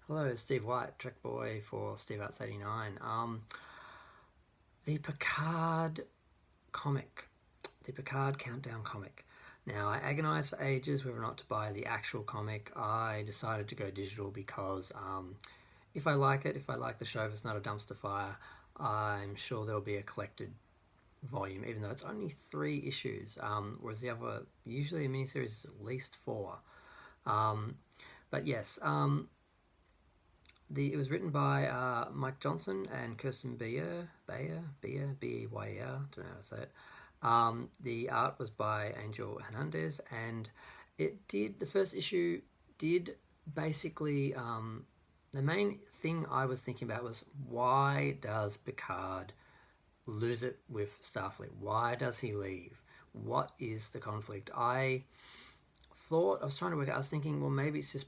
Hello, Steve White, Trek Boy for Steve Arts 89. The Picard comic, the Picard Countdown comic. Now, I agonised for ages whether or not to buy the actual comic. I decided to go digital because if I like it, if I like the show, if it's not a dumpster fire, I'm sure there'll be a collected volume, even though it's only 3 issues, whereas the other, usually a miniseries is at least 4. Um, but yes, it was written by Mike Johnson and Kirsten Beyer, B-E-Y-E-R, don't know how to say it. The art was by Angel Hernandez, and the first issue did basically, the main thing I was thinking about was, why does Picard lose it with Starfleet? Why does he leave? What is the conflict? I was trying to work out, I was thinking, well, maybe it's just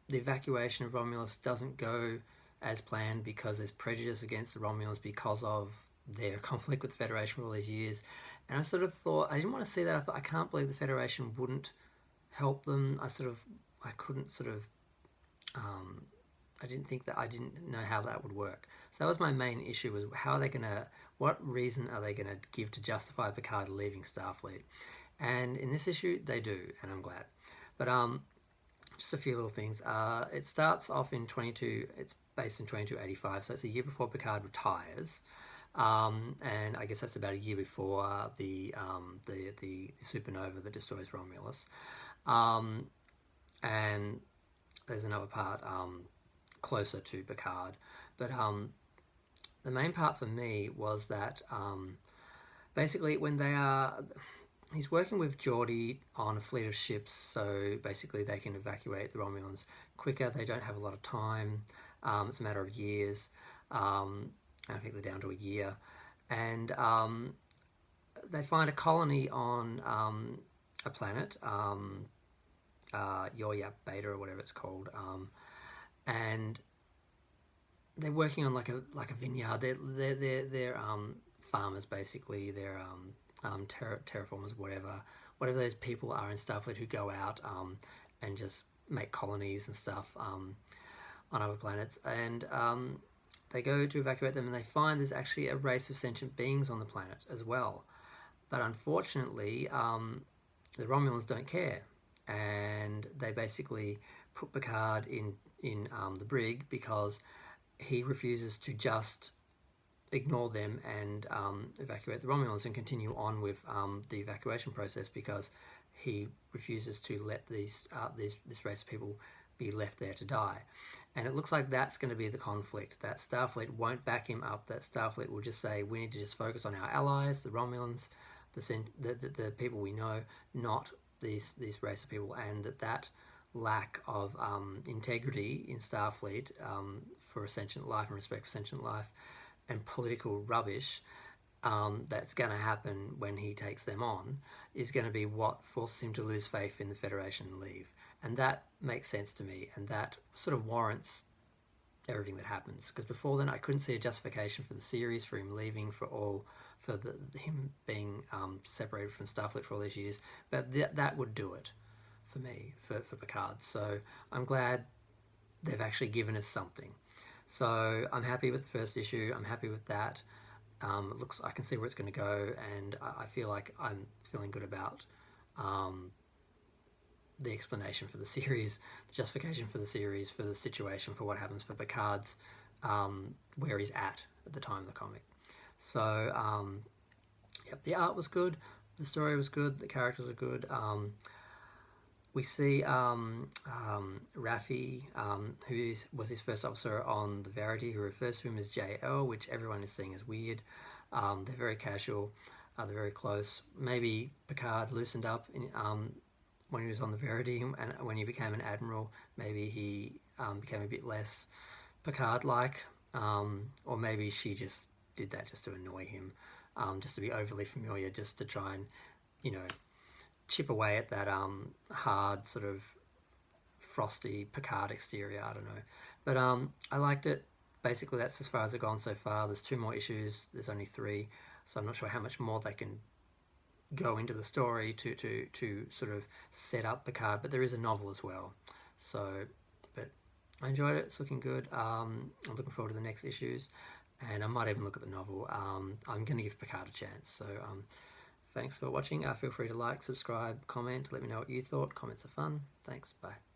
the evacuation of Romulus doesn't go as planned because there's prejudice against the Romulans because of their conflict with the Federation for all these years. And I sort of thought, I didn't want to see that. I thought, I can't believe the Federation wouldn't help them. I couldn't um, I didn't know how that would work. So that was my main issue, was how are they going to, what reason are they going to give to justify Picard leaving Starfleet? And in this issue, they do, and I'm glad. But just a few little things. It starts off in 22. It's based in 2285, so it's a year before Picard retires, and I guess that's about a year before the supernova that destroys Romulus. And there's another part closer to Picard, but the main part for me was that basically when they are he's working with Geordi on a fleet of ships, so basically they can evacuate the Romulans quicker. They don't have a lot of time. It's a matter of years. I think they're down to a year. And they find a colony on a planet, Yoya Beta or whatever it's called, and they're working on like a vineyard. They're farmers basically. They're terraformers, whatever those people are in Starfleet who go out and just make colonies and stuff on other planets, and they go to evacuate them, and they find there's actually a race of sentient beings on the planet as well. But unfortunately, the Romulans don't care, and they basically put Picard in the brig because he refuses to just ignore them and evacuate the Romulans and continue on with the evacuation process, because he refuses to let this race of people be left there to die. And it looks like that's going to be the conflict, that Starfleet won't back him up, that Starfleet will just say, we need to just focus on our allies, the Romulans, the people we know, not these race of people, and that lack of integrity in Starfleet for a sentient life and respect for sentient life and political rubbish that's going to happen when he takes them on is going to be what forces him to lose faith in the Federation and leave. And that makes sense to me, and that sort of warrants everything that happens. Because before then, I couldn't see a justification for the series, for him leaving, him being separated from Starfleet for all these years. But that would do it for me, for Picard. So I'm glad they've actually given us something. So I'm happy with the first issue. I'm happy with that. I can see where it's going to go, and I feel like I'm feeling good about the explanation for the series, the justification for the series, for the situation, for what happens for Picard's, where he's at the time of the comic. So, yep, the art was good, the story was good, the characters were good. We see Raffi, who was his first officer on the Verity, who refers to him as JL, which everyone is seeing as weird. They're very casual, they're very close. Maybe Picard loosened up when he was on the Verity, and when he became an admiral, maybe he became a bit less Picard-like, or maybe she just did that just to annoy him, just to be overly familiar, just to try and, chip away at that hard sort of frosty Picard exterior. I don't know, but I liked it. Basically, that's as far as I've gone so far. There's 2 more issues. There's only 3, so I'm not sure how much more they can go into the story to sort of set up Picard. But there is a novel as well. So, but I enjoyed it. It's looking good. I'm looking forward to the next issues, and I might even look at the novel. I'm going to give Picard a chance. So thanks for watching. Feel free to like, subscribe, comment. Let me know what you thought. Comments are fun. Thanks. Bye.